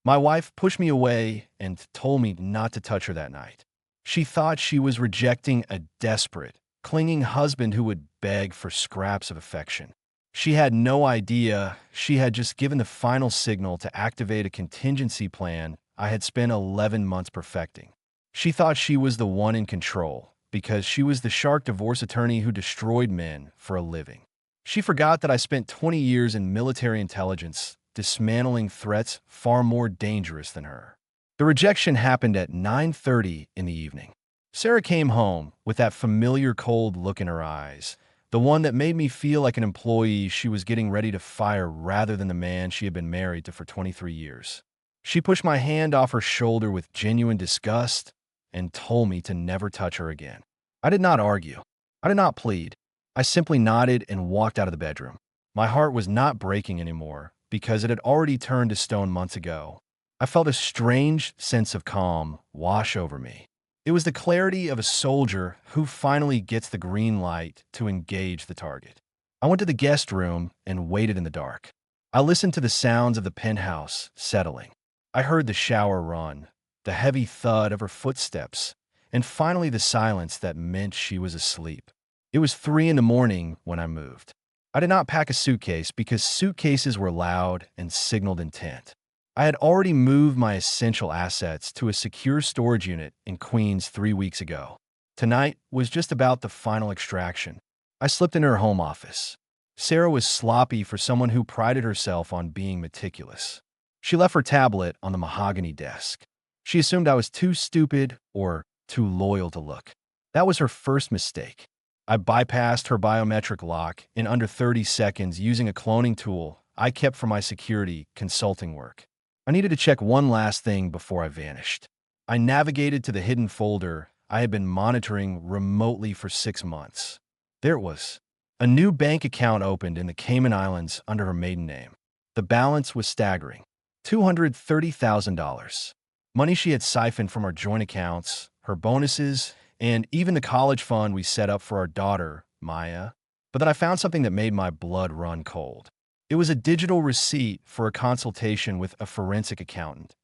My wife pushed me away and told me not to touch her that night. She thought she was rejecting a desperate, clinging husband who would beg for scraps of affection. She had no idea she had just given the final signal to activate a contingency plan I had spent 11 months perfecting. She thought she was the one in control because she was the shark divorce attorney who destroyed men for a living. She forgot that I spent 20 years in military intelligence dismantling threats far more dangerous than her. The rejection happened at 9:30 in the evening. Sarah came home with that familiar cold look in her eyes, the one that made me feel like an employee she was getting ready to fire rather than the man she had been married to for 23 years. She pushed my hand off her shoulder with genuine disgust and told me to never touch her again. I did not argue. I did not plead. I simply nodded and walked out of the bedroom. My heart was not breaking anymore because it had already turned to stone months ago. I felt a strange sense of calm wash over me. It was the clarity of a soldier who finally gets the green light to engage the target. I went to the guest room and waited in the dark. I listened to the sounds of the penthouse settling. I heard the shower run, the heavy thud of her footsteps, and finally the silence that meant she was asleep. It was 3 in the morning when I moved. I did not pack a suitcase because suitcases were loud and signaled intent. I had already moved my essential assets to a secure storage unit in Queens 3 weeks ago. Tonight was just about the final extraction. I slipped into her home office. Sarah was sloppy for someone who prided herself on being meticulous. She left her tablet on the mahogany desk. She assumed I was too stupid or too loyal to look. That was her first mistake. I bypassed her biometric lock in under 30 seconds using a cloning tool I kept for my security consulting work. I needed to check one last thing before I vanished. I navigated to the hidden folder I had been monitoring remotely for 6 months. There it was. A new bank account opened in the Cayman Islands under her maiden name. The balance was staggering. $230,000. Money she had siphoned from our joint accounts, her bonuses, and even the college fund we set up for our daughter, Maya. But then I found something that made my blood run cold. It was a digital receipt for a consultation with a forensic accountant.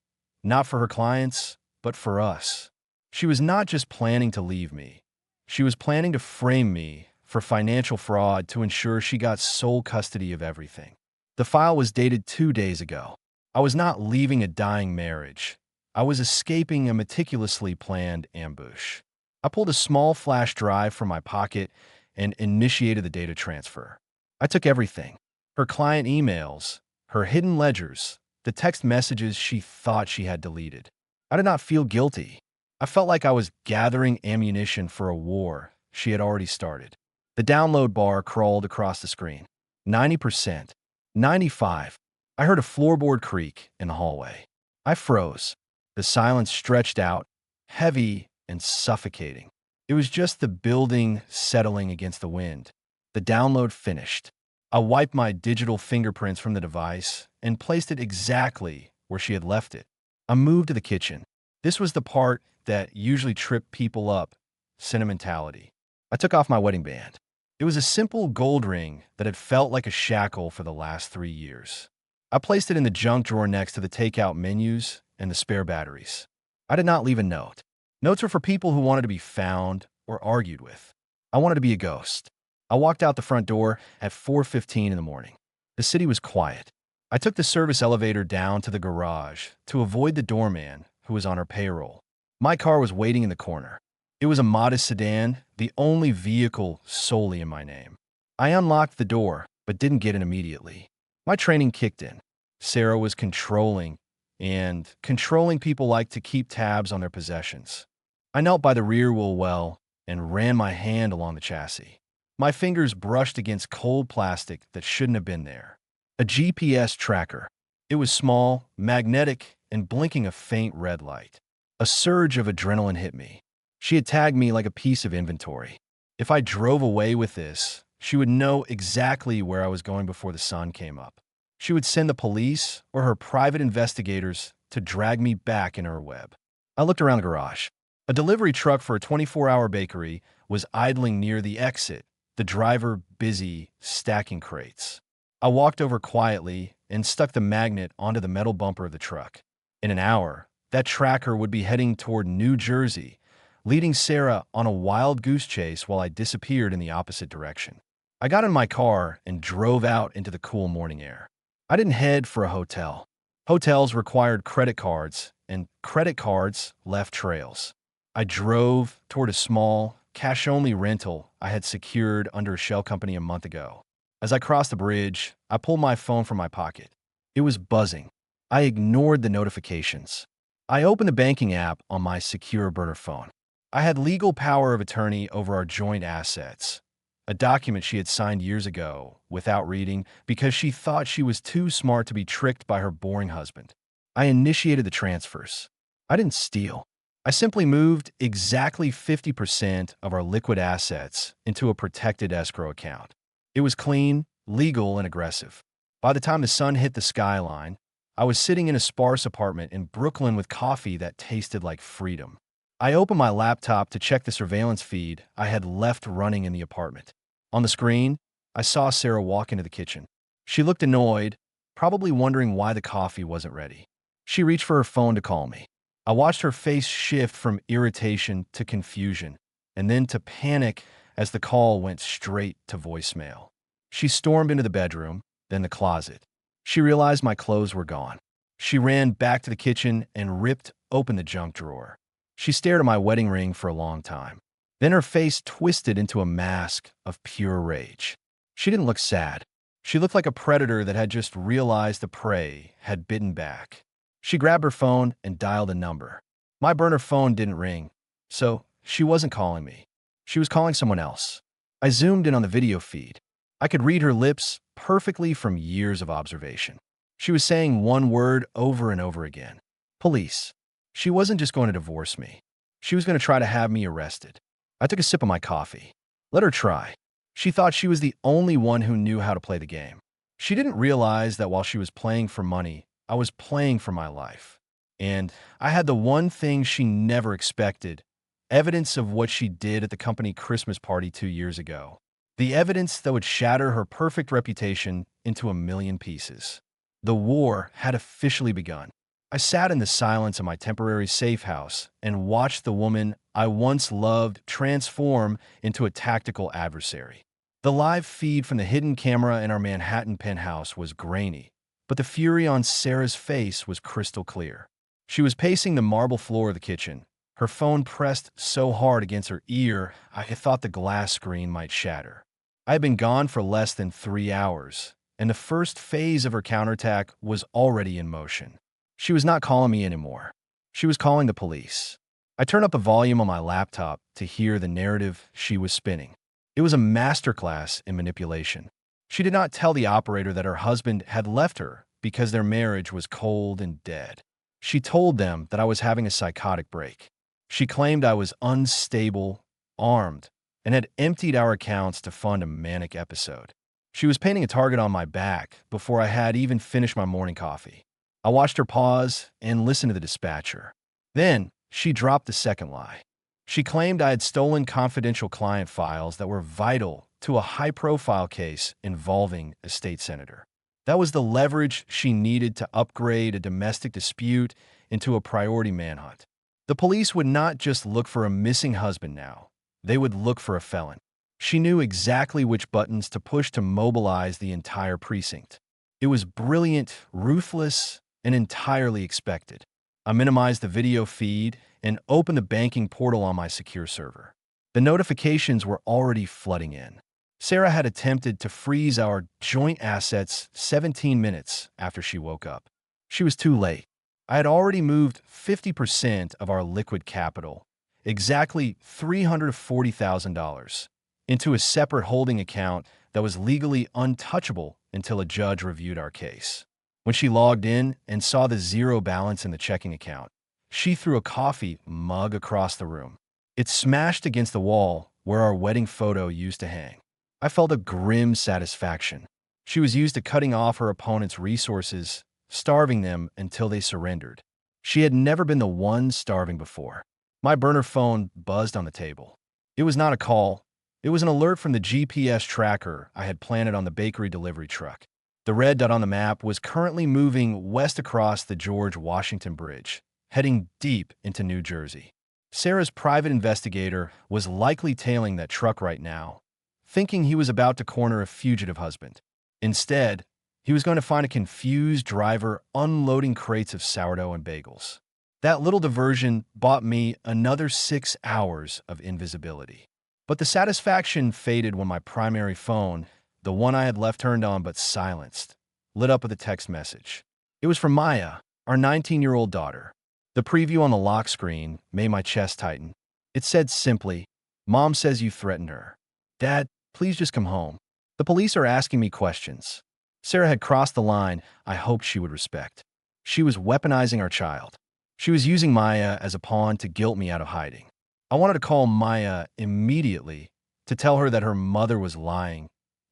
Not for her clients, but for us. She was not just planning to leave me. She was planning to frame me for financial fraud to ensure she got sole custody of everything. The file was dated 2 days ago. I was not leaving a dying marriage. I was escaping a meticulously planned ambush. I pulled a small flash drive from my pocket and initiated the data transfer. I took everything: her client emails, her hidden ledgers, the text messages she thought she had deleted. I did not feel guilty. I felt like I was gathering ammunition for a war she had already started. The download bar crawled across the screen. 90%. 95. I heard a floorboard creak in the hallway. I froze. The silence stretched out, heavy and suffocating. It was just the building settling against the wind. The download finished. I wiped my digital fingerprints from the device and placed it exactly where she had left it. I moved to the kitchen. This was the part that usually tripped people up: sentimentality. I took off my wedding band. It was a simple gold ring that had felt like a shackle for the last 3 years. I placed it in the junk drawer next to the takeout menus and the spare batteries. I did not leave a note. Notes were for people who wanted to be found or argued with. I wanted to be a ghost. I walked out the front door at 4:15 in the morning. The city was quiet. I took the service elevator down to the garage to avoid the doorman who was on her payroll. My car was waiting in the corner. It was a modest sedan, the only vehicle solely in my name. I unlocked the door, but didn't get in immediately. My training kicked in. Sarah was controlling, and controlling people like to keep tabs on their possessions. I knelt by the rear wheel well and ran my hand along the chassis. My fingers brushed against cold plastic that shouldn't have been there. A GPS tracker. It was small, magnetic, and blinking a faint red light. A surge of adrenaline hit me. She had tagged me like a piece of inventory. If I drove away with this, she would know exactly where I was going before the sun came up. She would send the police or her private investigators to drag me back in her web. I looked around the garage. A delivery truck for a 24-hour bakery was idling near the exit, the driver busy stacking crates. I walked over quietly and stuck the magnet onto the metal bumper of the truck. In an hour, that tracker would be heading toward New Jersey, leading Sarah on a wild goose chase while I disappeared in the opposite direction. I got in my car and drove out into the cool morning air. I didn't head for a hotel. Hotels required credit cards, and credit cards left trails. I drove toward a small, cash-only rental I had secured under a shell company a month ago. As I crossed the bridge, I pulled my phone from my pocket. It was buzzing. I ignored the notifications. I opened the banking app on my secure burner phone. I had legal power of attorney over our joint assets, a document she had signed years ago without reading because she thought she was too smart to be tricked by her boring husband. I initiated the transfers. I didn't steal. I simply moved exactly 50% of our liquid assets into a protected escrow account. It was clean, legal, and aggressive. By the time the sun hit the skyline, I was sitting in a sparse apartment in Brooklyn with coffee that tasted like freedom. I opened my laptop to check the surveillance feed I had left running in the apartment. On the screen, I saw Sarah walk into the kitchen. She looked annoyed, probably wondering why the coffee wasn't ready. She reached for her phone to call me. I watched her face shift from irritation to confusion, and then to panic as the call went straight to voicemail. She stormed into the bedroom, then the closet. She realized my clothes were gone. She ran back to the kitchen and ripped open the junk drawer. She stared at my wedding ring for a long time. Then her face twisted into a mask of pure rage. She didn't look sad. She looked like a predator that had just realized the prey had bitten back. She grabbed her phone and dialed a number. My burner phone didn't ring, so she wasn't calling me. She was calling someone else. I zoomed in on the video feed. I could read her lips perfectly from years of observation. She was saying one word over and over again. Police. She wasn't just going to divorce me. She was going to try to have me arrested. I took a sip of my coffee. Let her try. She thought she was the only one who knew how to play the game. She didn't realize that while she was playing for money, I was playing for my life. And I had the one thing she never expected, evidence of what she did at the company Christmas party 2 years ago. The evidence that would shatter her perfect reputation into a million pieces. The war had officially begun. I sat in the silence of my temporary safe house and watched the woman I once loved transform into a tactical adversary. The live feed from the hidden camera in our Manhattan penthouse was grainy, but the fury on Sarah's face was crystal clear. She was pacing the marble floor of the kitchen, her phone pressed so hard against her ear I thought the glass screen might shatter. I had been gone for less than 3 hours, and the first phase of her counterattack was already in motion. She was not calling me anymore. She was calling the police. I turned up the volume on my laptop to hear the narrative she was spinning. It was a masterclass in manipulation. She did not tell the operator that her husband had left her because their marriage was cold and dead. She told them that I was having a psychotic break. She claimed I was unstable, armed, and had emptied our accounts to fund a manic episode. She was painting a target on my back before I had even finished my morning coffee. I watched her pause and listen to the dispatcher. Then, she dropped the second lie. She claimed I had stolen confidential client files that were vital to a high-profile case involving a state senator. That was the leverage she needed to upgrade a domestic dispute into a priority manhunt. The police would not just look for a missing husband now. They would look for a felon. She knew exactly which buttons to push to mobilize the entire precinct. It was brilliant, ruthless, and entirely expected. I minimized the video feed and opened the banking portal on my secure server. The notifications were already flooding in. Sarah had attempted to freeze our joint assets 17 minutes after she woke up. She was too late. I had already moved 50% of our liquid capital, exactly $340,000, into a separate holding account that was legally untouchable until a judge reviewed our case. When she logged in and saw the zero balance in the checking account, she threw a coffee mug across the room. It smashed against the wall where our wedding photo used to hang. I felt a grim satisfaction. She was used to cutting off her opponent's resources, starving them until they surrendered. She had never been the one starving before. My burner phone buzzed on the table. It was not a call. It was an alert from the GPS tracker I had planted on the bakery delivery truck. The red dot on the map was currently moving west across the George Washington Bridge, heading deep into New Jersey. Sarah's private investigator was likely tailing that truck right now, thinking he was about to corner a fugitive husband. Instead, he was going to find a confused driver unloading crates of sourdough and bagels. That little diversion bought me another 6 hours of invisibility. But the satisfaction faded when my primary phone, the one I had left turned on but silenced, lit up with a text message. It was from Maya, our 19-year-old daughter. The preview on the lock screen made my chest tighten. It said simply, "Mom says you threatened her. Dad, please just come home. The police are asking me questions." Sarah had crossed the line I hoped she would respect. She was weaponizing our child. She was using Maya as a pawn to guilt me out of hiding. I wanted to call Maya immediately to tell her that her mother was lying,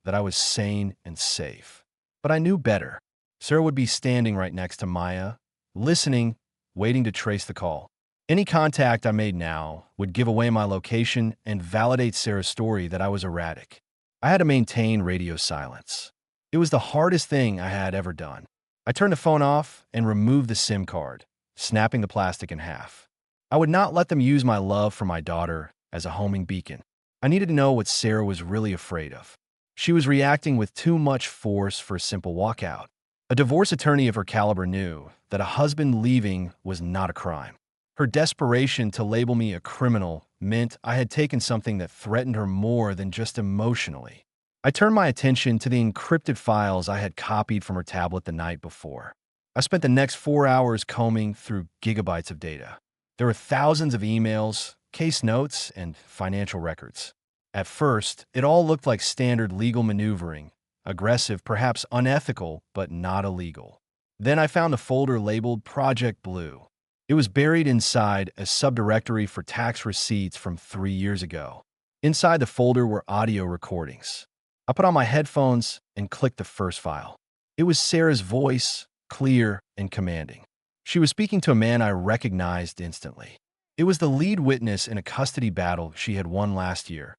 that I was sane and safe. But I knew better. Sarah would be standing right next to Maya, listening, waiting to trace the call. Any contact I made now would give away my location and validate Sarah's story that I was erratic. I had to maintain radio silence. It was the hardest thing I had ever done. I turned the phone off and removed the SIM card, snapping the plastic in half. I would not let them use my love for my daughter as a homing beacon. I needed to know what Sarah was really afraid of. She was reacting with too much force for a simple walkout. A divorce attorney of her caliber knew that a husband leaving was not a crime. Her desperation to label me a criminal meant I had taken something that threatened her more than just emotionally. I turned my attention to the encrypted files I had copied from her tablet the night before. I spent the next 4 hours combing through gigabytes of data. There were thousands of emails, case notes, and financial records. At first, it all looked like standard legal maneuvering, aggressive, perhaps unethical, but not illegal. Then I found a folder labeled Project Blue. It was buried inside a subdirectory for tax receipts from 3 years ago. Inside the folder were audio recordings. I put on my headphones and clicked the first file. It was Sarah's voice, clear and commanding. She was speaking to a man I recognized instantly. It was the lead witness in a custody battle she had won last year,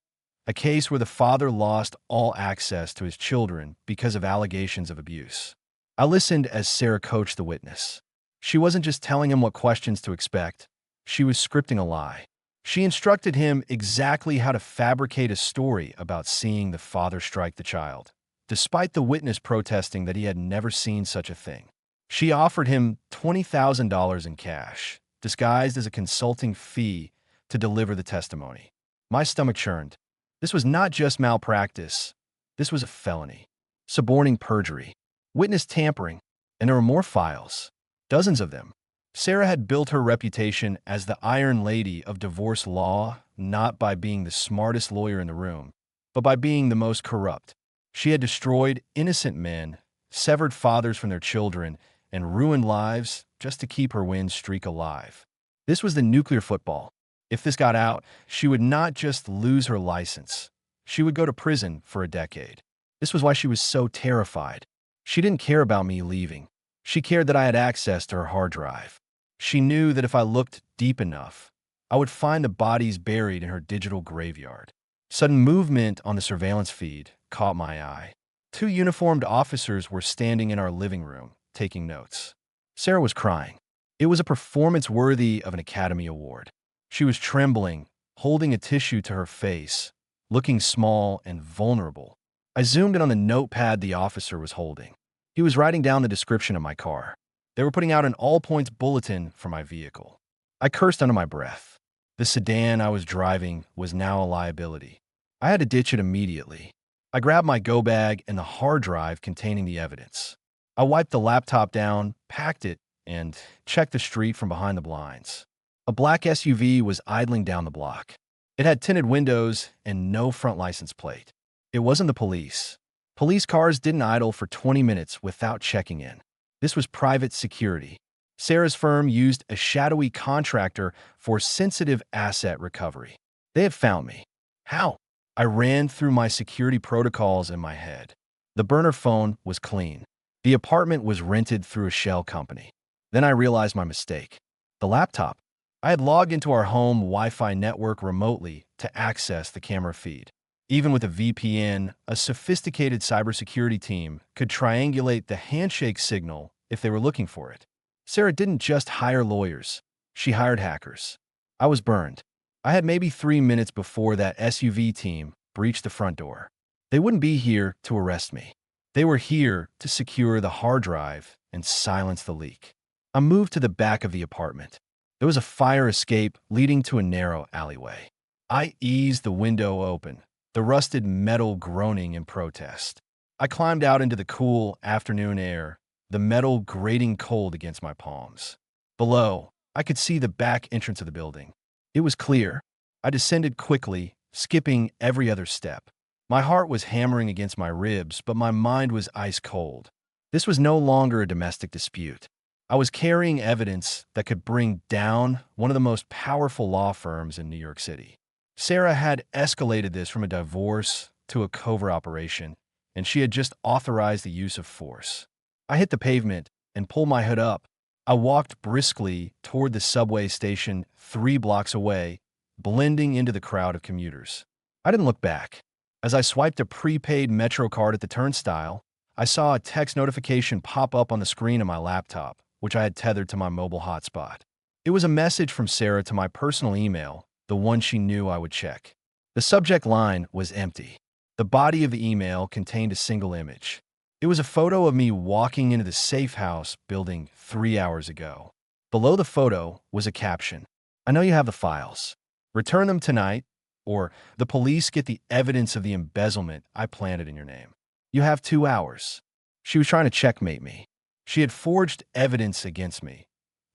a case where the father lost all access to his children because of allegations of abuse. I listened as Sarah coached the witness. She wasn't just telling him what questions to expect. She was scripting a lie. She instructed him exactly how to fabricate a story about seeing the father strike the child, despite the witness protesting that he had never seen such a thing. She offered him $20,000 in cash, disguised as a consulting fee to deliver the testimony. My stomach churned. This was not just malpractice. This was a felony. Suborning perjury, witness tampering, and there were more files. Dozens of them. Sarah had built her reputation as the Iron Lady of divorce law, not by being the smartest lawyer in the room, but by being the most corrupt. She had destroyed innocent men, severed fathers from their children, and ruined lives just to keep her win streak alive. This was the nuclear football. If this got out, she would not just lose her license. She would go to prison for a decade. This was why she was so terrified. She didn't care about me leaving. She cared that I had access to her hard drive. She knew that if I looked deep enough, I would find the bodies buried in her digital graveyard. Sudden movement on the surveillance feed caught my eye. 2 uniformed officers were standing in our living room, taking notes. Sarah was crying. It was a performance worthy of an Academy Award. She was trembling, holding a tissue to her face, looking small and vulnerable. I zoomed in on the notepad the officer was holding. He was writing down the description of my car. They were putting out an all-points bulletin for my vehicle. I cursed under my breath. The sedan I was driving was now a liability. I had to ditch it immediately. I grabbed my go bag and the hard drive containing the evidence. I wiped the laptop down, packed it, and checked the street from behind the blinds. A black SUV was idling down the block. It had tinted windows and no front license plate. It wasn't the police. Police cars didn't idle for 20 minutes without checking in. This was private security. Sarah's firm used a shadowy contractor for sensitive asset recovery. They had found me. How? I ran through my security protocols in my head. The burner phone was clean. The apartment was rented through a shell company. Then I realized my mistake. The laptop. I had logged into our home Wi-Fi network remotely to access the camera feed. Even with a VPN, a sophisticated cybersecurity team could triangulate the handshake signal if they were looking for it. Sarah didn't just hire lawyers, she hired hackers. I was burned. I had maybe 3 minutes before that SUV team breached the front door. They wouldn't be here to arrest me. They were here to secure the hard drive and silence the leak. I moved to the back of the apartment. There was a fire escape leading to a narrow alleyway. I eased the window open, the rusted metal groaning in protest. I climbed out into the cool afternoon air, the metal grating cold against my palms. Below, I could see the back entrance of the building. It was clear. I descended quickly, skipping every other step. My heart was hammering against my ribs, but my mind was ice cold. This was no longer a domestic dispute. I was carrying evidence that could bring down one of the most powerful law firms in New York City. Sarah had escalated this from a divorce to a covert operation, and she had just authorized the use of force. I hit the pavement and pulled my hood up. I walked briskly toward the subway station 3 blocks away, blending into the crowd of commuters. I didn't look back. As I swiped a prepaid Metro card at the turnstile, I saw a text notification pop up on the screen of my laptop, which I had tethered to my mobile hotspot. It was a message from Sarah to my personal email, the one she knew I would check. The subject line was empty. The body of the email contained a single image. It was a photo of me walking into the safe house building 3 hours ago. Below the photo was a caption. I know you have the files. Return them tonight, or the police get the evidence of the embezzlement I planted in your name. You have 2 hours. She was trying to checkmate me. She had forged evidence against me,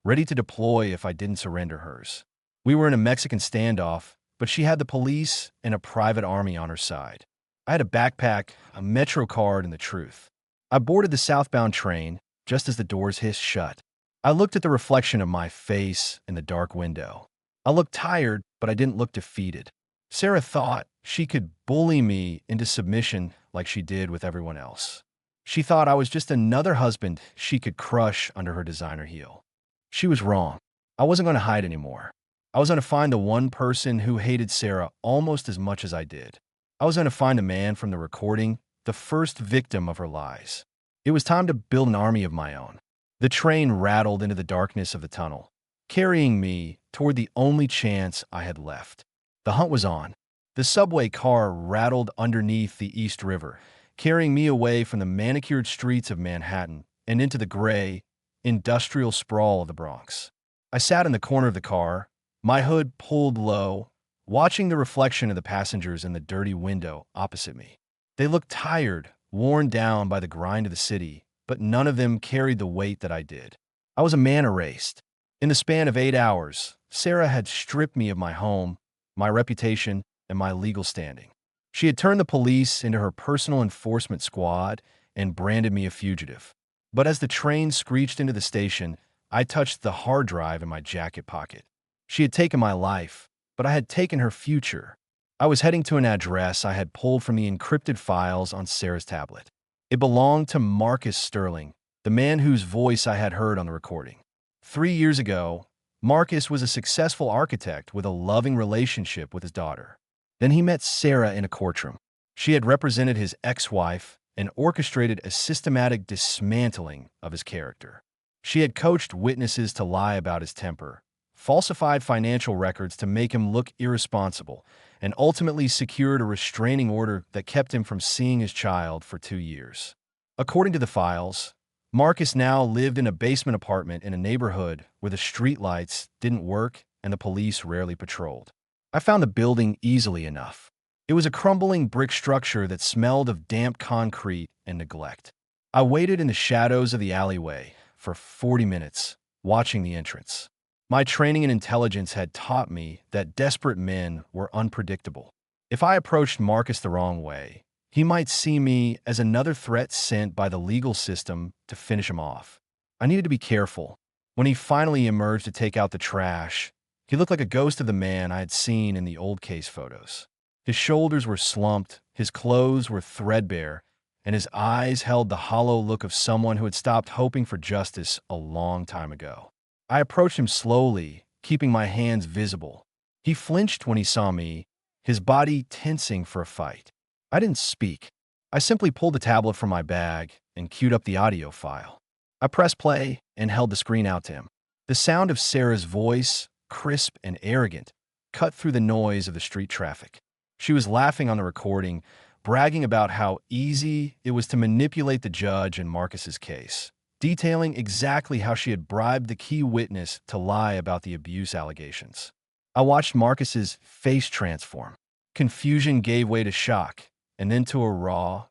ready to deploy if I didn't surrender hers. We were in a Mexican standoff, but she had the police and a private army on her side. I had a backpack, a Metro card, and the truth. I boarded the southbound train just as the doors hissed shut. I looked at the reflection of my face in the dark window. I looked tired, but I didn't look defeated. Sarah thought she could bully me into submission like she did with everyone else. She thought I was just another husband she could crush under her designer heel. She was wrong. I wasn't going to hide anymore. I was going to find the one person who hated Sarah almost as much as I did. I was going to find the man from the recording, the first victim of her lies. It was time to build an army of my own. The train rattled into the darkness of the tunnel, carrying me toward the only chance I had left. The hunt was on. The subway car rattled underneath the East River, carrying me away from the manicured streets of Manhattan and into the gray, industrial sprawl of the Bronx. I sat in the corner of the car, my hood pulled low, watching the reflection of the passengers in the dirty window opposite me. They looked tired, worn down by the grind of the city, but none of them carried the weight that I did. I was a man erased. In the span of 8 hours, Sarah had stripped me of my home, my reputation, and my legal standing. She had turned the police into her personal enforcement squad and branded me a fugitive. But as the train screeched into the station, I touched the hard drive in my jacket pocket. She had taken my life, but I had taken her future. I was heading to an address I had pulled from the encrypted files on Sarah's tablet. It belonged to Marcus Sterling, the man whose voice I had heard on the recording. 3 years ago, Marcus was a successful architect with a loving relationship with his daughter. Then he met Sarah in a courtroom. She had represented his ex-wife and orchestrated a systematic dismantling of his character. She had coached witnesses to lie about his temper, falsified financial records to make him look irresponsible, and ultimately secured a restraining order that kept him from seeing his child for 2 years. According to the files, Marcus now lived in a basement apartment in a neighborhood where the streetlights didn't work and the police rarely patrolled. I found the building easily enough. It was a crumbling brick structure that smelled of damp concrete and neglect. I waited in the shadows of the alleyway for 40 minutes, watching the entrance. My training in intelligence had taught me that desperate men were unpredictable. If I approached Marcus the wrong way, he might see me as another threat sent by the legal system to finish him off. I needed to be careful. When he finally emerged to take out the trash, he looked like a ghost of the man I had seen in the old case photos. His shoulders were slumped, his clothes were threadbare, and his eyes held the hollow look of someone who had stopped hoping for justice a long time ago. I approached him slowly, keeping my hands visible. He flinched when he saw me, his body tensing for a fight. I didn't speak. I simply pulled the tablet from my bag and queued up the audio file. I pressed play and held the screen out to him. The sound of Sarah's voice, crisp and arrogant, cut through the noise of the street traffic. She was laughing on the recording, bragging about how easy it was to manipulate the judge in Marcus's case, detailing exactly how she had bribed the key witness to lie about the abuse allegations. I watched Marcus's face transform. Confusion gave way to shock, and then to a raw,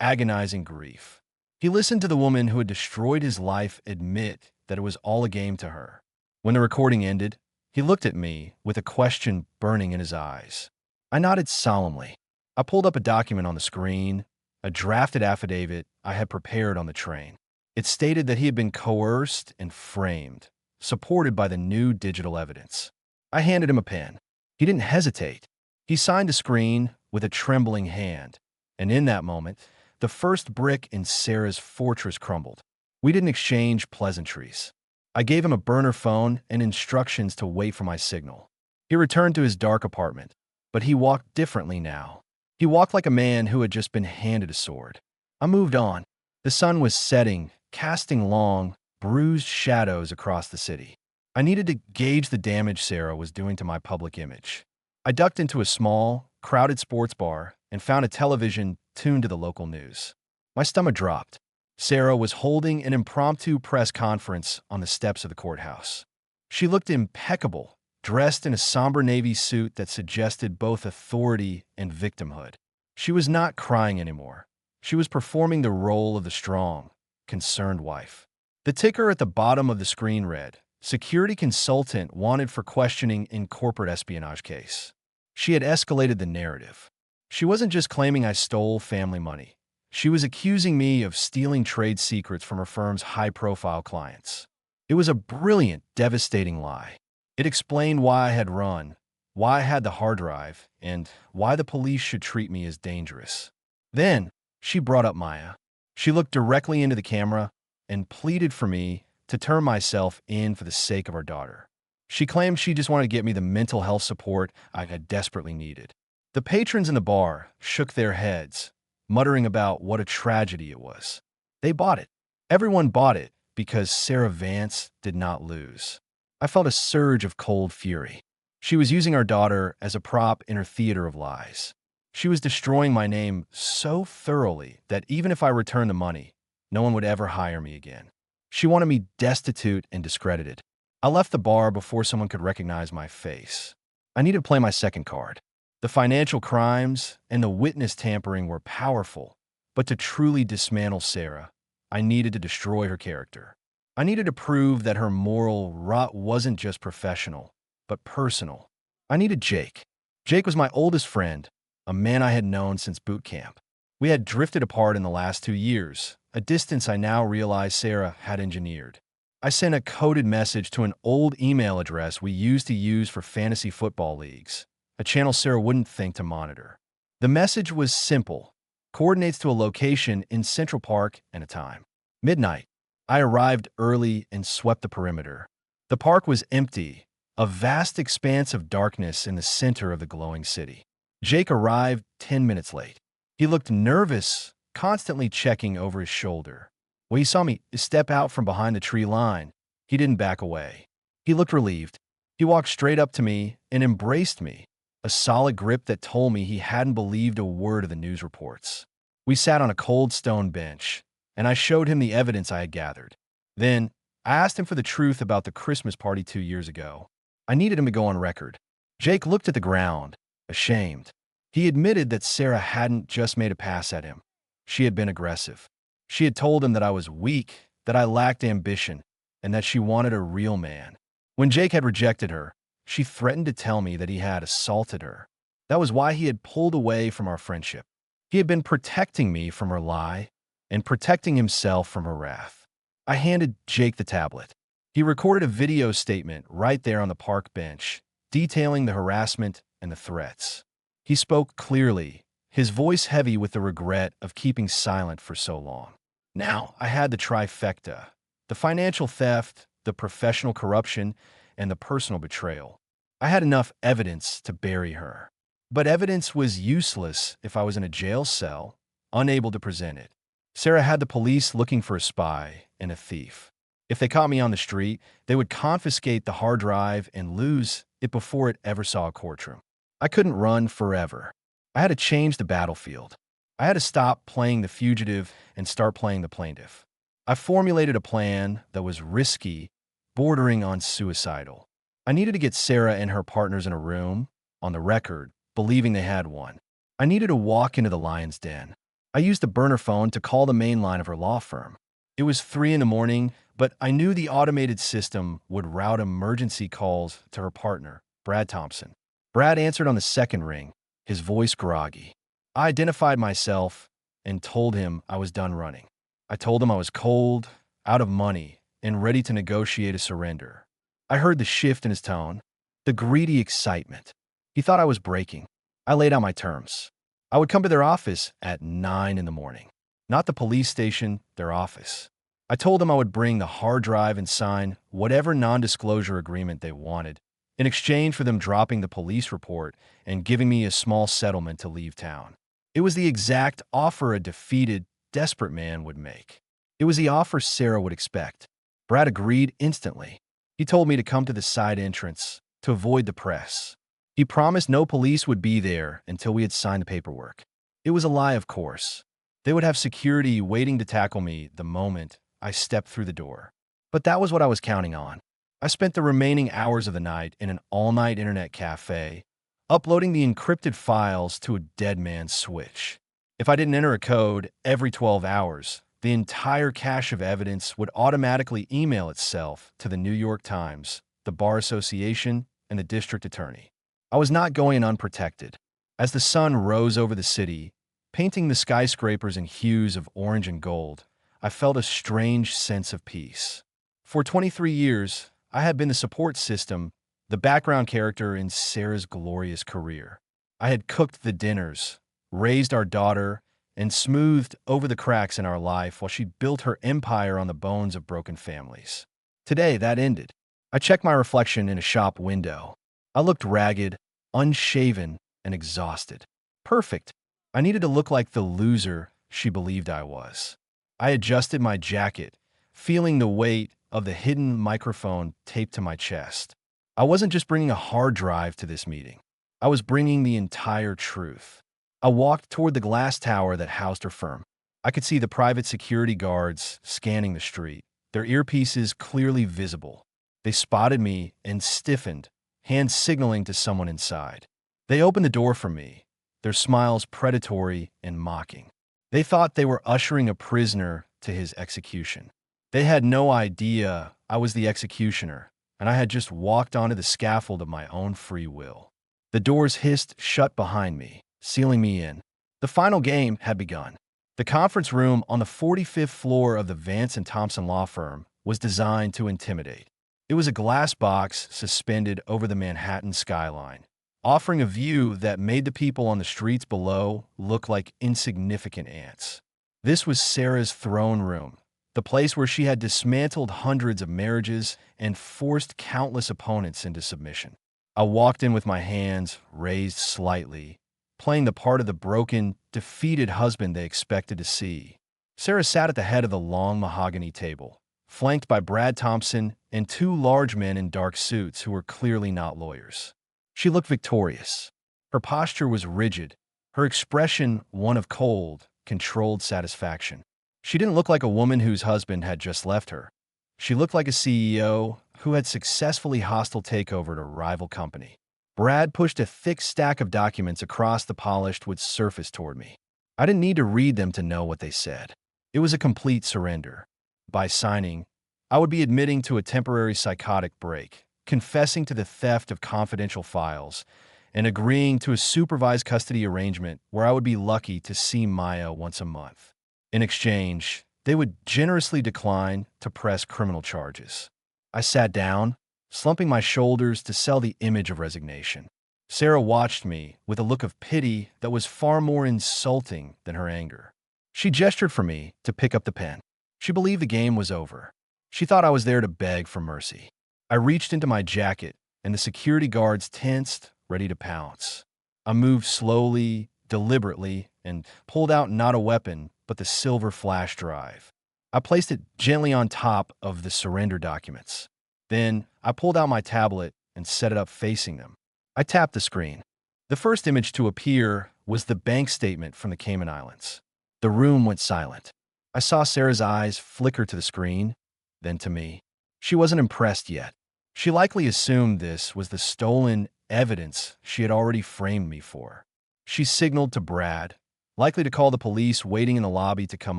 agonizing grief. He listened to the woman who had destroyed his life admit that it was all a game to her. When the recording ended, he looked at me with a question burning in his eyes. I nodded solemnly. I pulled up a document on the screen, a drafted affidavit I had prepared on the train. It stated that he had been coerced and framed, supported by the new digital evidence. I handed him a pen. He didn't hesitate. He signed the screen with a trembling hand, and in that moment, the first brick in Sarah's fortress crumbled. We didn't exchange pleasantries. I gave him a burner phone and instructions to wait for my signal. He returned to his dark apartment, but he walked differently now. He walked like a man who had just been handed a sword. I moved on. The sun was setting, casting long, bruised shadows across the city. I needed to gauge the damage Sarah was doing to my public image. I ducked into a small, crowded sports bar and found a television tuned to the local news. My stomach dropped. Sarah was holding an impromptu press conference on the steps of the courthouse. She looked impeccable, dressed in a somber navy suit that suggested both authority and victimhood. She was not crying anymore. She was performing the role of the strong, concerned wife. The ticker at the bottom of the screen read, "Security consultant wanted for questioning in corporate espionage case." She had escalated the narrative. She wasn't just claiming I stole family money. She was accusing me of stealing trade secrets from her firm's high-profile clients. It was a brilliant, devastating lie. It explained why I had run, why I had the hard drive, and why the police should treat me as dangerous. Then, she brought up Maya. She looked directly into the camera and pleaded for me to turn myself in for the sake of our daughter. She claimed she just wanted to get me the mental health support I had desperately needed. The patrons in the bar shook their heads, muttering about what a tragedy it was. They bought it. Everyone bought it because Sarah Vance did not lose. I felt a surge of cold fury. She was using our daughter as a prop in her theater of lies. She was destroying my name so thoroughly that even if I returned the money, no one would ever hire me again. She wanted me destitute and discredited. I left the bar before someone could recognize my face. I needed to play my second card. The financial crimes and the witness tampering were powerful, but to truly dismantle Sarah, I needed to destroy her character. I needed to prove that her moral rot wasn't just professional, but personal. I needed Jake. Jake was my oldest friend, a man I had known since boot camp. We had drifted apart in the last 2 years, a distance I now realized Sarah had engineered. I sent a coded message to an old email address we used to use for fantasy football leagues, a channel Sarah wouldn't think to monitor. The message was simple, coordinates to a location in Central Park and a time. Midnight. I arrived early and swept the perimeter. The park was empty, a vast expanse of darkness in the center of the glowing city. Jake arrived 10 minutes late. He looked nervous, constantly checking over his shoulder. When he saw me step out from behind the tree line, he didn't back away. He looked relieved. He walked straight up to me and embraced me, a solid grip that told me he hadn't believed a word of the news reports. We sat on a cold stone bench, and I showed him the evidence I had gathered. Then, I asked him for the truth about the Christmas party 2 years ago. I needed him to go on record. Jake looked at the ground, ashamed. He admitted that Sarah hadn't just made a pass at him. She had been aggressive. She had told him that I was weak, that I lacked ambition, and that she wanted a real man. When Jake had rejected her, she threatened to tell me that he had assaulted her. That was why he had pulled away from our friendship. He had been protecting me from her lie and protecting himself from her wrath. I handed Jake the tablet. He recorded a video statement right there on the park bench, detailing the harassment and the threats. He spoke clearly, his voice heavy with the regret of keeping silent for so long. Now I had the trifecta: the financial theft, the professional corruption, and the personal betrayal. I had enough evidence to bury her. But evidence was useless if I was in a jail cell, unable to present it. Sarah had the police looking for a spy and a thief. If they caught me on the street, they would confiscate the hard drive and lose it before it ever saw a courtroom. I couldn't run forever. I had to change the battlefield. I had to stop playing the fugitive and start playing the plaintiff. I formulated a plan that was risky, bordering on suicidal. I needed to get Sarah and her partners in a room, on the record, believing they had one. I needed to walk into the lion's den. I used the burner phone to call the main line of her law firm. It was 3 in the morning, but I knew the automated system would route emergency calls to her partner, Brad Thompson. Brad answered on the second ring, his voice groggy. I identified myself and told him I was done running. I told him I was cold, out of money, and ready to negotiate a surrender. I heard the shift in his tone, the greedy excitement. He thought I was breaking. I laid out my terms. I would come to their office at 9 in the morning. Not the police station, their office. I told them I would bring the hard drive and sign whatever non-disclosure agreement they wanted, in exchange for them dropping the police report and giving me a small settlement to leave town. It was the exact offer a defeated, desperate man would make. It was the offer Sarah would expect. Brad agreed instantly. He told me to come to the side entrance, to avoid the press. He promised no police would be there until we had signed the paperwork. It was a lie, of course. They would have security waiting to tackle me the moment I stepped through the door. But that was what I was counting on. I spent the remaining hours of the night in an all-night internet cafe, uploading the encrypted files to a dead man's switch. If I didn't enter a code every 12 hours, the entire cache of evidence would automatically email itself to the New York Times, the Bar Association, and the district attorney. I was not going unprotected. As the sun rose over the city, painting the skyscrapers in hues of orange and gold, I felt a strange sense of peace. For 23 years, I had been the support system, the background character in Sarah's glorious career. I had cooked the dinners, raised our daughter, and smoothed over the cracks in our life while she built her empire on the bones of broken families. Today, that ended. I checked my reflection in a shop window. I looked ragged, unshaven, and exhausted. Perfect. I needed to look like the loser she believed I was. I adjusted my jacket, feeling the weight of the hidden microphone taped to my chest. I wasn't just bringing a hard drive to this meeting. I was bringing the entire truth. I walked toward the glass tower that housed her firm. I could see the private security guards scanning the street, their earpieces clearly visible. They spotted me and stiffened, hands signaling to someone inside. They opened the door for me, their smiles predatory and mocking. They thought they were ushering a prisoner to his execution. They had no idea I was the executioner, and I had just walked onto the scaffold of my own free will. The doors hissed shut behind me, sealing me in. The final game had begun. The conference room on the 45th floor of the Vance and Thompson law firm was designed to intimidate. It was a glass box suspended over the Manhattan skyline, offering a view that made the people on the streets below look like insignificant ants. This was Sarah's throne room, the place where she had dismantled hundreds of marriages and forced countless opponents into submission. I walked in with my hands raised slightly, playing the part of the broken, defeated husband they expected to see. Sarah sat at the head of the long mahogany table, flanked by Brad Thompson and two large men in dark suits who were clearly not lawyers. She looked victorious. Her posture was rigid, her expression one of cold, controlled satisfaction. She didn't look like a woman whose husband had just left her. She looked like a CEO who had successfully hostile takeovered a rival company. Brad pushed a thick stack of documents across the polished wood surface toward me. I didn't need to read them to know what they said. It was a complete surrender. By signing, I would be admitting to a temporary psychotic break, confessing to the theft of confidential files, and agreeing to a supervised custody arrangement where I would be lucky to see Maya once a month. In exchange, they would generously decline to press criminal charges. I sat down, slumping my shoulders to sell the image of resignation. Sarah watched me with a look of pity that was far more insulting than her anger. She gestured for me to pick up the pen. She believed the game was over. She thought I was there to beg for mercy. I reached into my jacket, and the security guards tensed, ready to pounce. I moved slowly, deliberately, and pulled out not a weapon, but the silver flash drive. I placed it gently on top of the surrender documents. Then I pulled out my tablet and set it up facing them. I tapped the screen. The first image to appear was the bank statement from the Cayman Islands. The room went silent. I saw Sarah's eyes flicker to the screen, then to me. She wasn't impressed yet. She likely assumed this was the stolen evidence she had already framed me for. She signaled to Brad, likely to call the police waiting in the lobby to come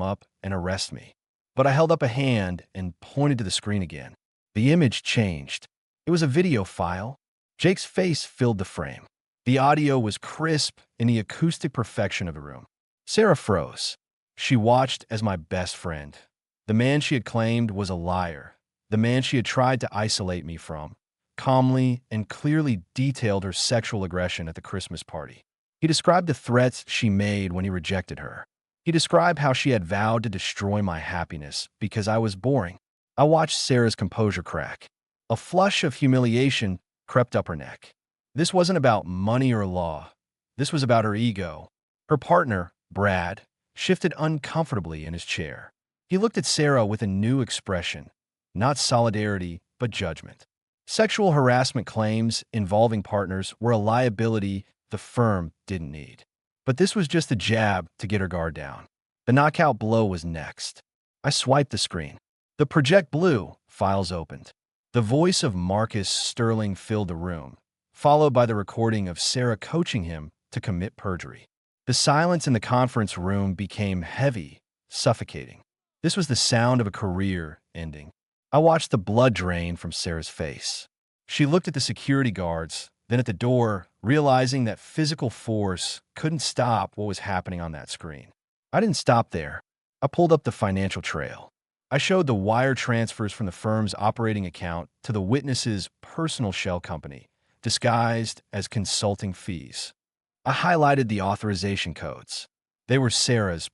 up and arrest me. But I held up a hand and pointed to the screen again. The image changed. It was a video file. Jake's face filled the frame. The audio was crisp in the acoustic perfection of the room. Sarah froze. She watched as my best friend, the man she had claimed was a liar, the man she had tried to isolate me from, calmly and clearly detailed her sexual aggression at the Christmas party. He described the threats she made when he rejected her. He described how she had vowed to destroy my happiness because I was boring. I watched Sarah's composure crack. A flush of humiliation crept up her neck. This wasn't about money or law. This was about her ego. Her partner, Brad, shifted uncomfortably in his chair. He looked at Sarah with a new expression, not solidarity, but judgment. Sexual harassment claims involving partners were a liability the firm didn't need. But this was just a jab to get her guard down. The knockout blow was next. I swiped the screen. The project blue, files opened. The voice of Marcus Sterling filled the room, followed by the recording of Sarah coaching him to commit perjury. The silence in the conference room became heavy, suffocating. This was the sound of a career ending. I watched the blood drain from Sarah's face. She looked at the security guards, then at the door, realizing that physical force couldn't stop what was happening on that screen. I didn't stop there. I pulled up the financial trail. I showed the wire transfers from the firm's operating account to the witness's personal shell company, disguised as consulting fees. I highlighted the authorization codes. They were Sarah's,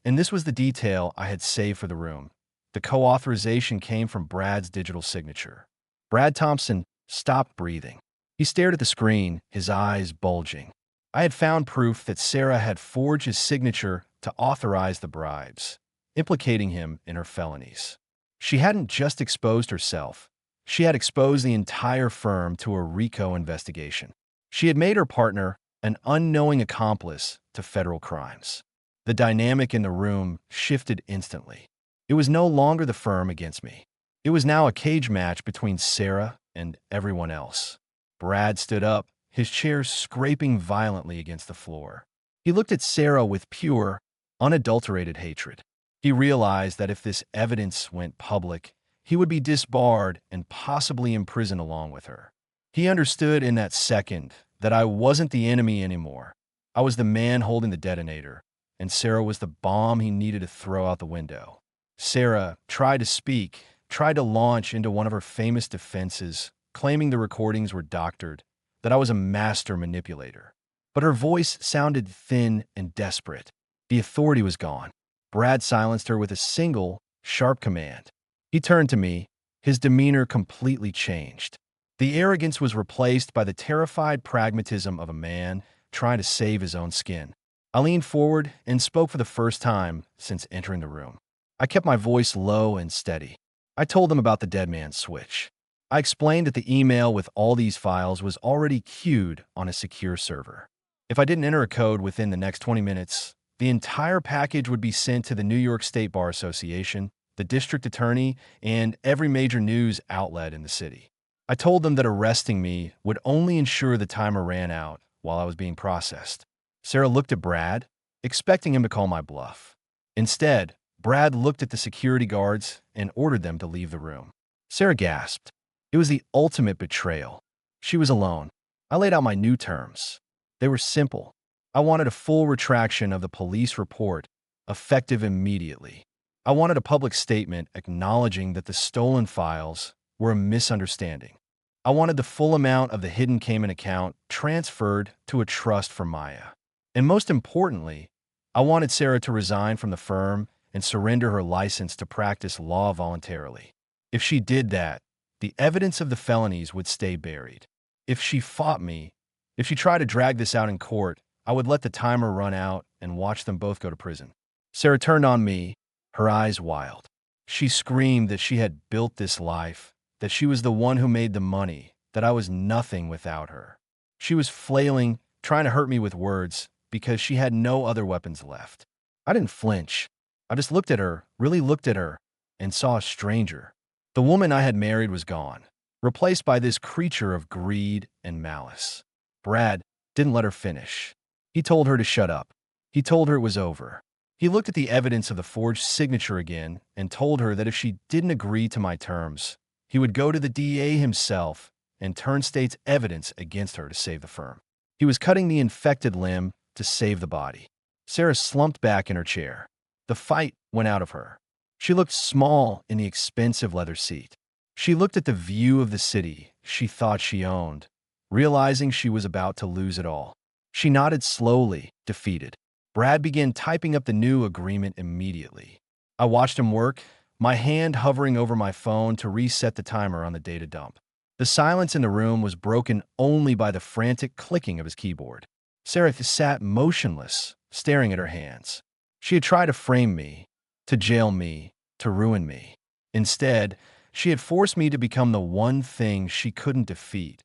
and this was the detail I had saved for the room. The co-authorization came from Brad's digital signature. Brad Thompson stopped breathing. He stared at the screen, his eyes bulging. I had found proof that Sarah had forged his signature to authorize the bribes, implicating him in her felonies. She hadn't just exposed herself. She had exposed the entire firm to a RICO investigation. She had made her partner an unknowing accomplice to federal crimes. The dynamic in the room shifted instantly. It was no longer the firm against me. It was now a cage match between Sarah and everyone else. Brad stood up, his chair scraping violently against the floor. He looked at Sarah with pure, unadulterated hatred. He realized that if this evidence went public, he would be disbarred and possibly imprisoned along with her. He understood in that second that I wasn't the enemy anymore. I was the man holding the detonator, and Sarah was the bomb he needed to throw out the window. Sarah tried to speak, tried to launch into one of her famous defenses, claiming the recordings were doctored, that I was a master manipulator. But her voice sounded thin and desperate. The authority was gone. Brad silenced her with a single, sharp command. He turned to me, his demeanor completely changed. The arrogance was replaced by the terrified pragmatism of a man trying to save his own skin. I leaned forward and spoke for the first time since entering the room. I kept my voice low and steady. I told them about the dead man's switch. I explained that the email with all these files was already queued on a secure server. If I didn't enter a code within the next 20 minutes, the entire package would be sent to the New York State Bar Association, the district attorney, and every major news outlet in the city. I told them that arresting me would only ensure the timer ran out while I was being processed. Sarah looked at Brad, expecting him to call my bluff. Instead, Brad looked at the security guards and ordered them to leave the room. Sarah gasped. It was the ultimate betrayal. She was alone. I laid out my new terms. They were simple. I wanted a full retraction of the police report, effective immediately. I wanted a public statement acknowledging that the stolen files were a misunderstanding. I wanted the full amount of the hidden Cayman account transferred to a trust for Maya. And most importantly, I wanted Sarah to resign from the firm and surrender her license to practice law voluntarily. If she did that, the evidence of the felonies would stay buried. If she fought me, If she tried to drag this out in court, I would let the timer run out and watch them both go to prison. Sarah turned on me, her eyes wild. She screamed that she had built this life, that she was the one who made the money, that I was nothing without her. She was flailing, trying to hurt me with words, because she had no other weapons left. I didn't flinch. I just looked at her, really looked at her, and saw a stranger. The woman I had married was gone, replaced by this creature of greed and malice. Brad didn't let her finish. He told her to shut up. He told her it was over. He looked at the evidence of the forged signature again and told her that if she didn't agree to my terms, he would go to the DA himself and turn state's evidence against her to save the firm. He was cutting the infected limb to save the body. Sarah slumped back in her chair. The fight went out of her. She looked small in the expensive leather seat. She looked at the view of the city she thought she owned, realizing she was about to lose it all. She nodded slowly, defeated. Brad began typing up the new agreement immediately. I watched him work, my hand hovering over my phone to reset the timer on the data dump. The silence in the room was broken only by the frantic clicking of his keyboard. Sarah sat motionless, staring at her hands. She had tried to frame me, to jail me, to ruin me. Instead, she had forced me to become the one thing she couldn't defeat,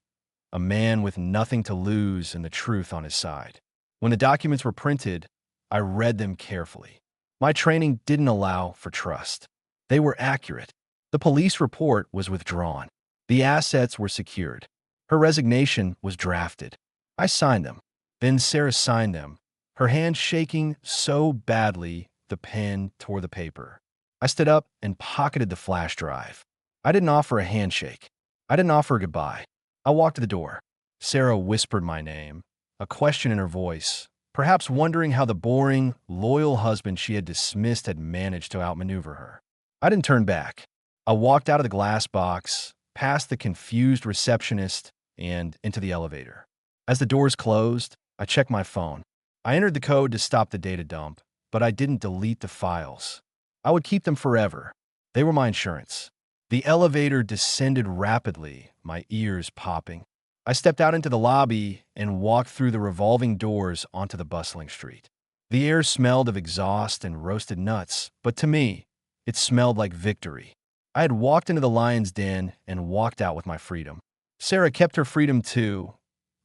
a man with nothing to lose and the truth on his side. When the documents were printed, I read them carefully. My training didn't allow for trust. They were accurate. The police report was withdrawn. The assets were secured. Her resignation was drafted. I signed them. Then Sarah signed them, her hand shaking so badly the pen tore the paper. I stood up and pocketed the flash drive. I didn't offer a handshake. I didn't offer a goodbye. I walked to the door. Sarah whispered my name, a question in her voice, perhaps wondering how the boring, loyal husband she had dismissed had managed to outmaneuver her. I didn't turn back. I walked out of the glass box, past the confused receptionist, and into the elevator. As the doors closed, I checked my phone. I entered the code to stop the data dump, but I didn't delete the files. I would keep them forever. They were my insurance. The elevator descended rapidly, my ears popping. I stepped out into the lobby and walked through the revolving doors onto the bustling street. The air smelled of exhaust and roasted nuts, but to me, it smelled like victory. I had walked into the lion's den and walked out with my freedom. Sarah kept her freedom too,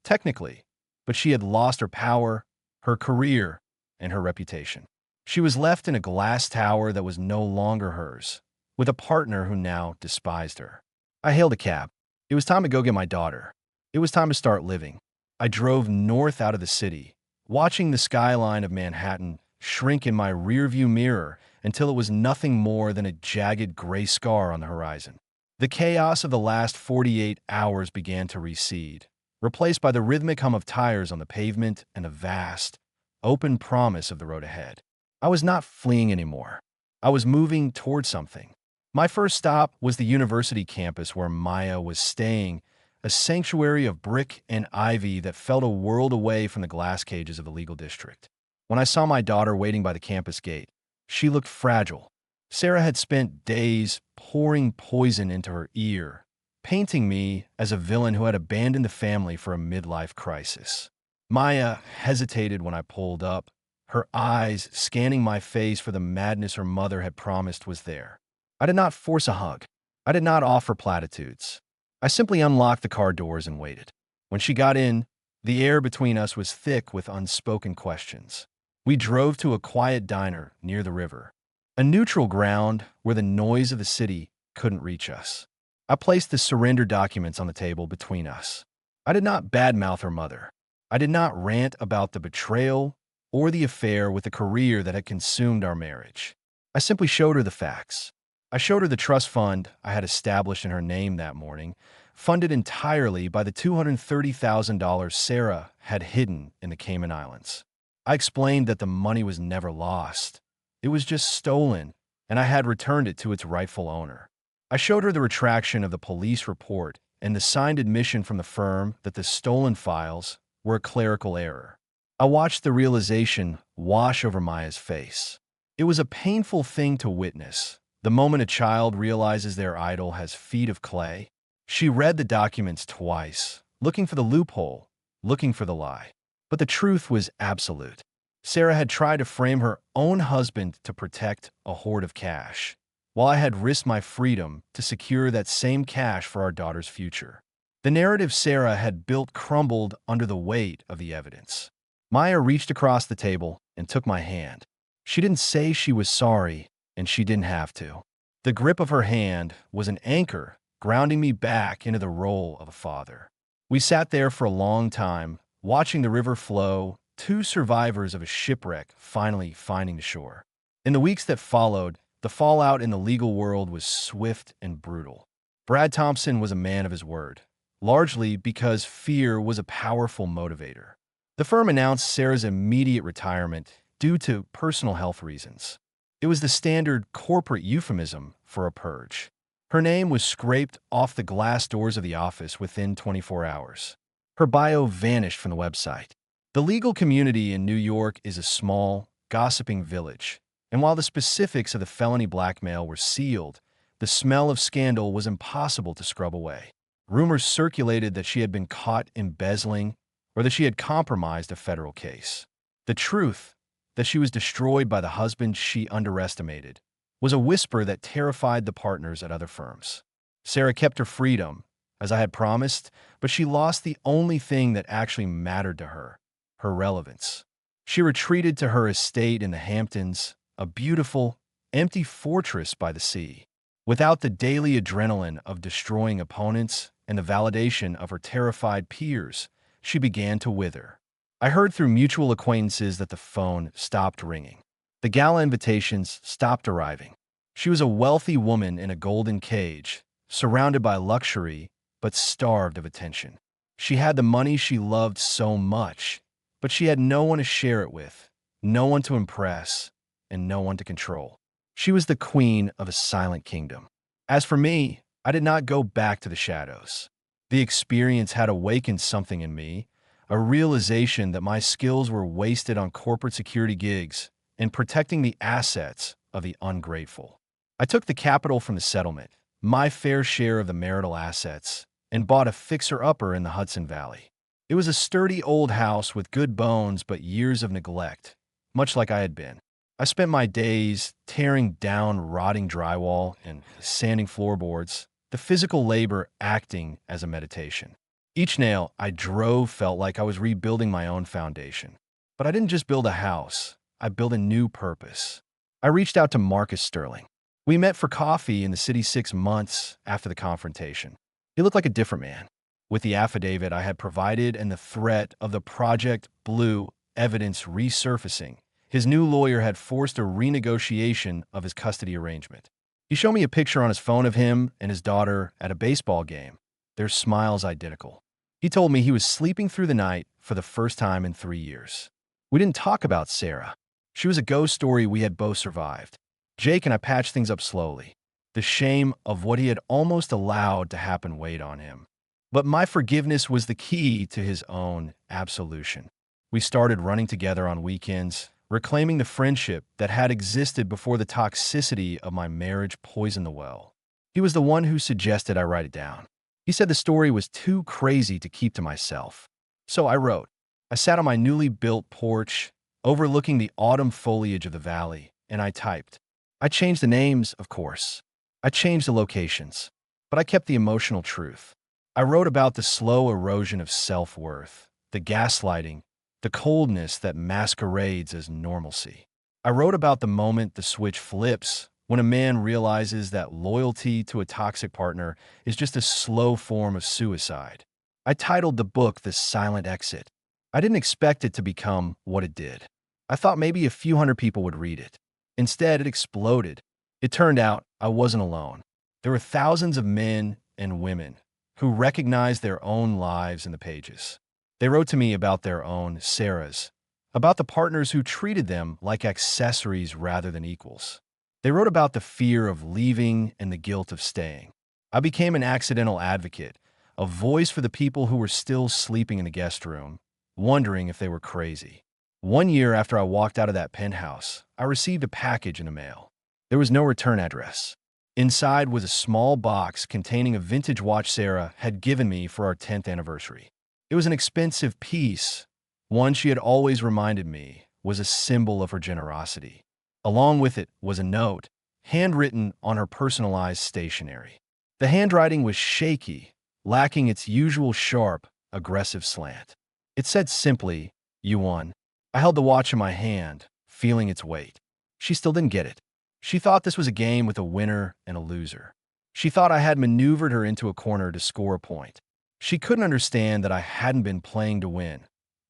technically, but she had lost her power, her career, and her reputation. She was left in a glass tower that was no longer hers, with a partner who now despised her. I hailed a cab. It was time to go get my daughter. It was time to start living. I drove north out of the city, watching the skyline of Manhattan shrink in my rearview mirror until it was nothing more than a jagged gray scar on the horizon. The chaos of the last 48 hours began to recede, replaced by the rhythmic hum of tires on the pavement and the vast, open promise of the road ahead. I was not fleeing anymore. I was moving toward something. My first stop was the university campus where Maya was staying, a sanctuary of brick and ivy that felt a world away from the glass cages of the legal district. When I saw my daughter waiting by the campus gate, she looked fragile. Sarah had spent days pouring poison into her ear, painting me as a villain who had abandoned the family for a midlife crisis. Maya hesitated when I pulled up, her eyes scanning my face for the madness her mother had promised was there. I did not force a hug. I did not offer platitudes. I simply unlocked the car doors and waited. When she got in, the air between us was thick with unspoken questions. We drove to a quiet diner near the river, a neutral ground where the noise of the city couldn't reach us. I placed the surrender documents on the table between us. I did not badmouth her mother. I did not rant about the betrayal or the affair with the career that had consumed our marriage. I simply showed her the facts. I showed her the trust fund I had established in her name that morning, funded entirely by the $230,000 Sarah had hidden in the Cayman Islands. I explained that the money was never lost. It was just stolen, and I had returned it to its rightful owner. I showed her the retraction of the police report and the signed admission from the firm that the stolen files were a clerical error. I watched the realization wash over Maya's face. It was a painful thing to witness. The moment a child realizes their idol has feet of clay. She read the documents twice, looking for the loophole, looking for the lie. But the truth was absolute. Sarah had tried to frame her own husband to protect a hoard of cash, while I had risked my freedom to secure that same cash for our daughter's future. The narrative Sarah had built crumbled under the weight of the evidence. Maya reached across the table and took my hand. She didn't say she was sorry, and she didn't have to. The grip of her hand was an anchor, grounding me back into the role of a father. We sat there for a long time, watching the river flow, two survivors of a shipwreck finally finding the shore. In the weeks that followed, the fallout in the legal world was swift and brutal. Brad Thompson was a man of his word, largely because fear was a powerful motivator. The firm announced Sarah's immediate retirement due to personal health reasons. It was the standard corporate euphemism for a purge. Her name was scraped off the glass doors of the office within 24 hours. Her bio vanished from the website. The legal community in New York is a small, gossiping village, and while the specifics of the felony blackmail were sealed, the smell of scandal was impossible to scrub away. Rumors circulated that she had been caught embezzling or that she had compromised a federal case. The truth, that she was destroyed by the husband she underestimated, was a whisper that terrified the partners at other firms. Sarah kept her freedom, as I had promised, but she lost the only thing that actually mattered to her, her relevance. She retreated to her estate in the Hamptons, a beautiful, empty fortress by the sea. Without the daily adrenaline of destroying opponents and the validation of her terrified peers, she began to wither. I heard through mutual acquaintances that the phone stopped ringing. The gala invitations stopped arriving. She was a wealthy woman in a golden cage, surrounded by luxury, but starved of attention. She had the money she loved so much, but she had no one to share it with, no one to impress, and no one to control. She was the queen of a silent kingdom. As for me, I did not go back to the shadows. The experience had awakened something in me, a realization that my skills were wasted on corporate security gigs and protecting the assets of the ungrateful. I took the capital from the settlement, my fair share of the marital assets, and bought a fixer-upper in the Hudson Valley. It was a sturdy old house with good bones but years of neglect, much like I had been. I spent my days tearing down rotting drywall and sanding floorboards, the physical labor acting as a meditation. Each nail I drove felt like I was rebuilding my own foundation. But I didn't just build a house, I built a new purpose. I reached out to Marcus Sterling. We met for coffee in the city 6 months after the confrontation. He looked like a different man. With the affidavit I had provided and the threat of the Project Blue evidence resurfacing, his new lawyer had forced a renegotiation of his custody arrangement. He showed me a picture on his phone of him and his daughter at a baseball game, their smiles identical. He told me he was sleeping through the night for the first time in 3 years. We didn't talk about Sarah. She was a ghost story we had both survived. Jake and I patched things up slowly. The shame of what he had almost allowed to happen weighed on him. But my forgiveness was the key to his own absolution. We started running together on weekends, reclaiming the friendship that had existed before the toxicity of my marriage poisoned the well. He was the one who suggested I write it down. He said the story was too crazy to keep to myself. So I wrote. I sat on my newly built porch, overlooking the autumn foliage of the valley, and I typed. I changed the names, of course. I changed the locations, but I kept the emotional truth. I wrote about the slow erosion of self-worth, the gaslighting, the coldness that masquerades as normalcy. I wrote about the moment the switch flips when a man realizes that loyalty to a toxic partner is just a slow form of suicide. I titled the book The Silent Exit. I didn't expect it to become what it did. I thought maybe a few hundred people would read it. Instead, it exploded. It turned out I wasn't alone. There were thousands of men and women who recognized their own lives in the pages. They wrote to me about their own Sarahs, about the partners who treated them like accessories rather than equals. They wrote about the fear of leaving and the guilt of staying. I became an accidental advocate, a voice for the people who were still sleeping in the guest room, wondering if they were crazy. 1 year after I walked out of that penthouse, I received a package in the mail. There was no return address. Inside was a small box containing a vintage watch Sarah had given me for our 10th anniversary. It was an expensive piece, one she had always reminded me was a symbol of her generosity. Along with it was a note, handwritten on her personalized stationery. The handwriting was shaky, lacking its usual sharp, aggressive slant. It said simply, "You won." I held the watch in my hand, feeling its weight. She still didn't get it. She thought this was a game with a winner and a loser. She thought I had maneuvered her into a corner to score a point. She couldn't understand that I hadn't been playing to win.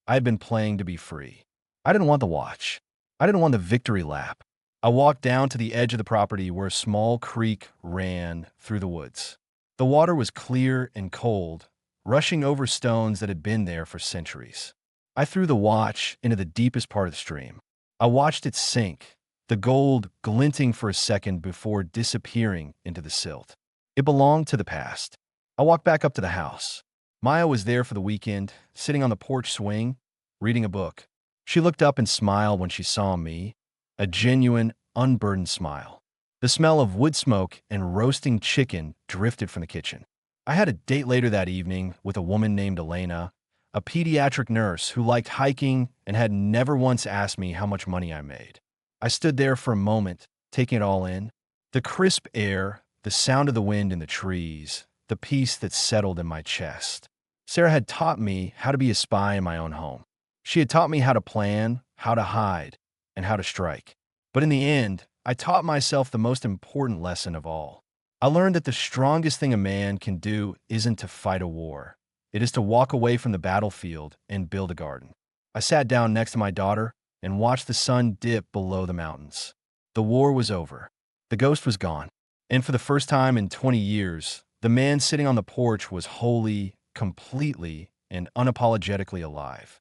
I had been playing to be free. I didn't want the watch. I didn't want the victory lap. I walked down to the edge of the property where a small creek ran through the woods. The water was clear and cold, rushing over stones that had been there for centuries. I threw the watch into the deepest part of the stream. I watched it sink, the gold glinting for a second before disappearing into the silt. It belonged to the past. I walked back up to the house. Maya was there for the weekend, sitting on the porch swing, reading a book. She looked up and smiled when she saw me, a genuine, unburdened smile. The smell of wood smoke and roasting chicken drifted from the kitchen. I had a date later that evening with a woman named Elena, a pediatric nurse who liked hiking and had never once asked me how much money I made. I stood there for a moment, taking it all in. The crisp air, the sound of the wind in the trees, the peace that settled in my chest. Sarah had taught me how to be a spy in my own home. She had taught me how to plan, how to hide, and how to strike. But in the end, I taught myself the most important lesson of all. I learned that the strongest thing a man can do isn't to fight a war. It is to walk away from the battlefield and build a garden. I sat down next to my daughter and watched the sun dip below the mountains. The war was over. The ghost was gone. And for the first time in 20 years, the man sitting on the porch was wholly, completely, and unapologetically alive.